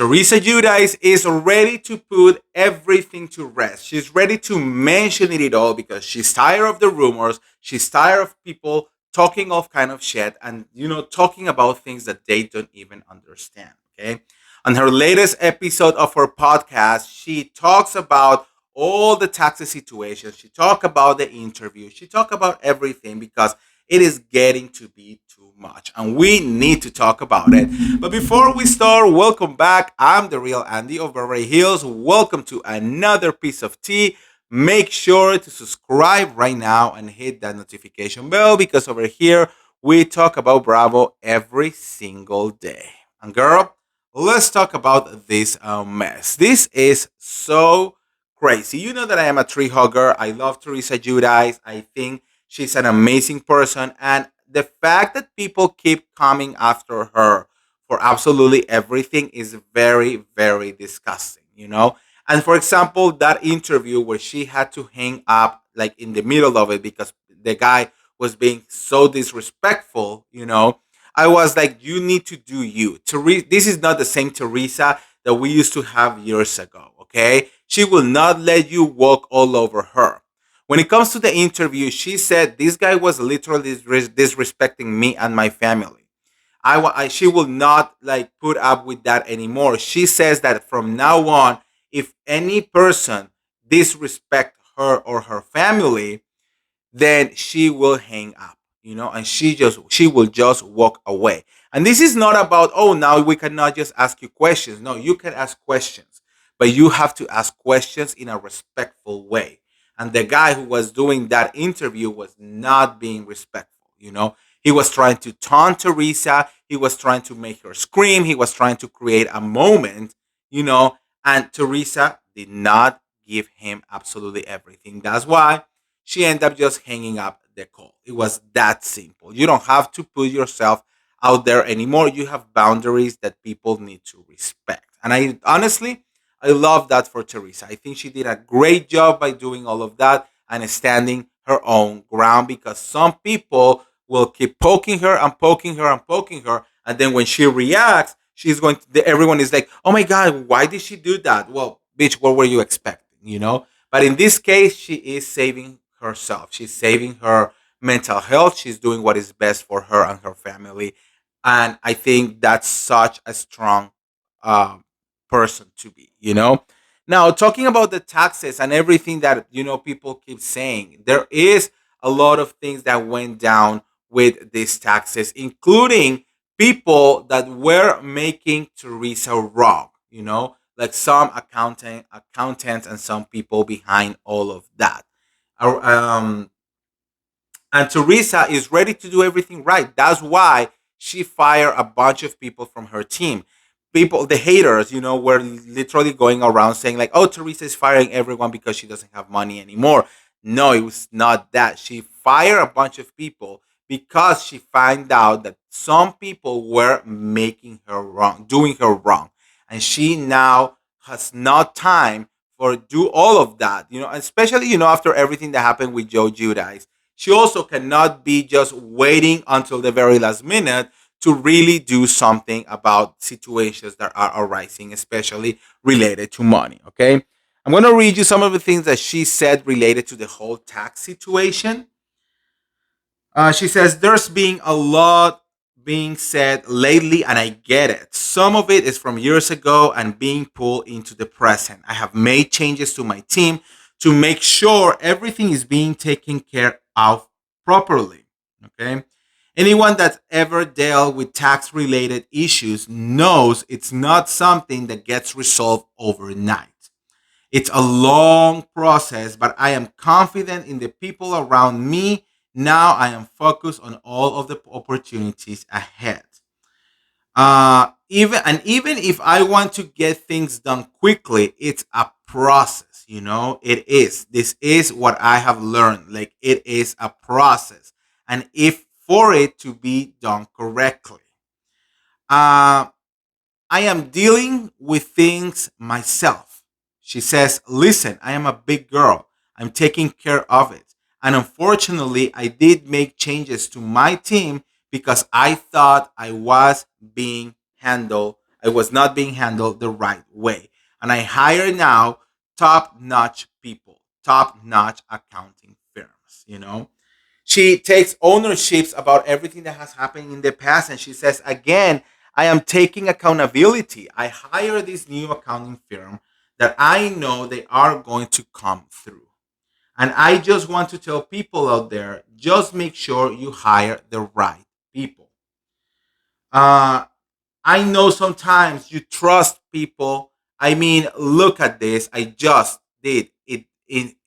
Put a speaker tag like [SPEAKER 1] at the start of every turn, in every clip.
[SPEAKER 1] Teresa Giudice is ready to put everything to rest. She's ready to mention it all because she's tired of the rumors. She's tired of people talking all kind of shit and talking about things that they don't even understand. Okay. On her latest episode of her podcast, she talks about all the taxi situations. She talk about the interview. She talk about everything because it is getting to be too much and we need to talk about it. But before we start, welcome back. I'm the real Andy of Beverly Hills. Welcome to another piece of tea. Make sure to subscribe right now and hit that notification bell because over here we talk about Bravo every single day. And girl, let's talk about this mess. This is so crazy. You know that I am a tree hugger. I love Teresa Giudice. I think she's an amazing person. And the fact that people keep coming after her for absolutely everything is very, very disgusting. And for example, that interview where she had to hang up like in the middle of it because the guy was being so disrespectful. I was like, you need to do you. This is not the same Teresa that we used to have years ago, okay? She will not let you walk all over her. When it comes to the interview, she said this guy was literally disrespecting me and my family. She will not like put up with that anymore. She says that from now on, if any person disrespect her or her family, then she will hang up, and she will just walk away. And this is not about, oh, now we cannot just ask you questions. No, you can ask questions, but you have to ask questions in a respectful way. And the guy who was doing that interview was not being respectful. He was trying to taunt Teresa. He was trying to make her scream. He was trying to create a moment, and Teresa did not give him absolutely everything. That's why she ended up just hanging up the call. It was that simple. You don't have to put yourself out there anymore. You have boundaries that people need to respect. And I love that for Teresa. I think she did a great job by doing all of that and standing her own ground because some people will keep poking her and poking her and poking her. And then when she reacts, everyone is like, oh my God, why did she do that? Well, bitch, what were you expecting? But in this case, she is saving herself. She's saving her mental health. She's doing what is best for her and her family. And I think that's such a strong um, person to be. Now, talking about the taxes and everything that people keep saying, there is a lot of things that went down with these taxes, including people that were making Teresa wrong, like some accountants and some people behind all of that. Uh, Um, and Teresa is ready to do everything right. That's why she fired a bunch of people from her team. People, the haters, were literally going around saying like, "Oh, Teresa is firing everyone because she doesn't have money anymore." No, it was not that. She fired a bunch of people because she found out that some people were making her wrong, doing her wrong, and she now has not time for do all of that. Especially after everything that happened with Joe Judice, she also cannot be just waiting until the very last minute to really do something about situations that are arising, especially related to money. Okay. I'm going to read you some of the things that she said related to the whole tax situation. She says, there's been a lot being said lately, and I get it. Some of it is from years ago and being pulled into the present. I have made changes to my team to make sure everything is being taken care of properly. Okay. Anyone that's ever dealt with tax related issues knows it's not something that gets resolved overnight. It's a long process, but I am confident in the people around me. Now I am focused on all of the opportunities ahead. Even if I want to get things done quickly, it's a process. It is. This is what I have learned. Like it is a process, and if for it to be done correctly. Uh, I am dealing with things myself. She says, listen, I am a big girl. I'm taking care of it. And unfortunately, I did make changes to my team because I thought I was being handled I was not being handled the right way. And I hire now top notch people, top notch accounting firms, you know. She takes ownerships about everything that has happened in the past. And she says, again, I am taking accountability. I hire this new accounting firm that I know they are going to come through. And I just want to tell people out there, just make sure you hire the right people. Uh, I know sometimes you trust people. I mean, look at this. I just did it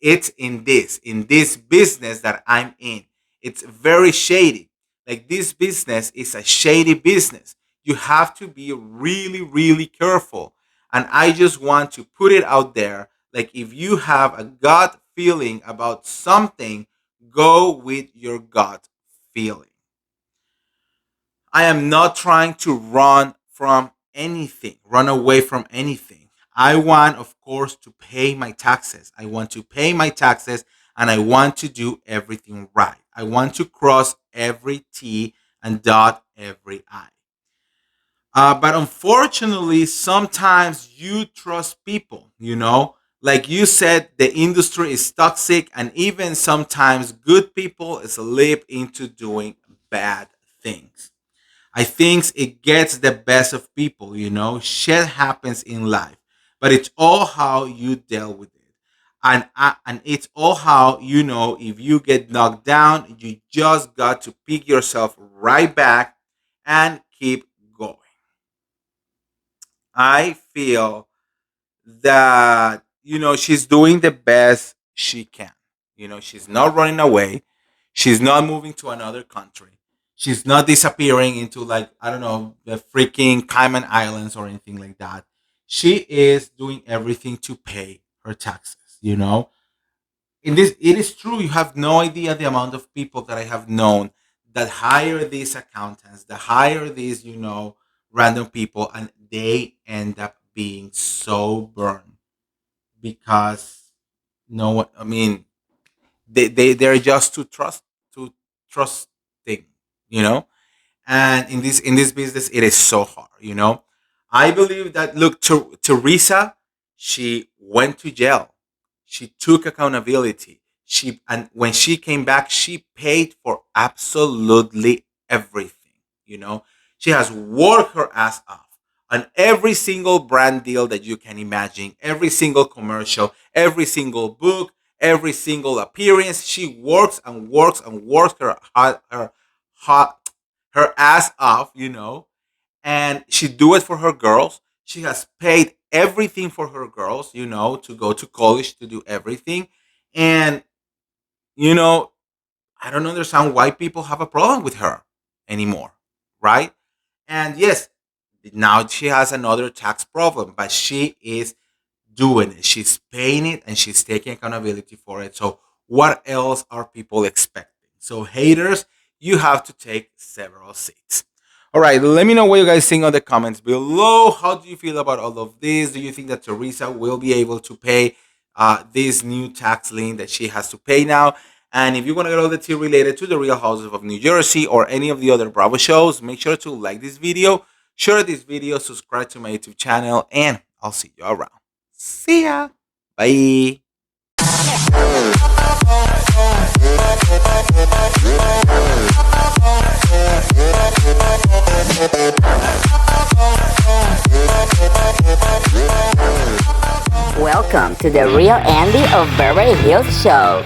[SPEAKER 1] it's in this business that I'm in. It's very shady. Like this business is a shady business. You have to be really, really careful. And I just want to put it out there. Like if you have a gut feeling about something, go with your gut feeling. I am not trying to run away from anything. I want, of course, to pay my taxes. I want to pay my taxes and I want to do everything right. I want to cross every T and dot every I. But unfortunately, sometimes you trust people, you know? Like you said, the industry is toxic, and even sometimes good people slip into doing bad things. I think it gets the best of people, you know. Shit happens in life, but it's all how you deal with it, and it's all how you know if you get knocked down, you just got to pick yourself right back and keep going. I feel that she's doing the best she can. She's not running away. She's not moving to another country. She's not disappearing into, like, I don't know, the freaking Cayman Islands or anything like that. She is doing everything to pay her taxes. In this, it is true, you have no idea the amount of people that I have known that hire these accountants, that hire these, random people, and they end up being so burned because no one, I mean, they're just too trusting, you know and in this business it is so hard. I believe that, look, Teresa, she went to jail. She took accountability. And when she came back, she paid for absolutely everything. She has worked her ass off on every single brand deal that you can imagine, every single commercial, every single book, every single appearance. She works and works and works her her ass off. And she do it for her girls. She has paid everything for her girls, to go to college, to do everything. And you know, I don't understand why people have a problem with her anymore, right? And yes, now she has another tax problem, but she is doing it. She's paying it and she's taking accountability for it. So what else are people expecting? So haters, you have to take several seats. All right, let me know what you guys think on the comments below. How do you feel about all of this? Do you think that Teresa will be able to pay this new tax lien that she has to pay now? And if you want to get all the tea related to the Real Houses of New Jersey or any of the other Bravo shows, make sure to like this video, share this video, subscribe to my YouTube channel, and I'll see you around. See ya. Bye.
[SPEAKER 2] Welcome to the Real Andy of Beverly Hills Show.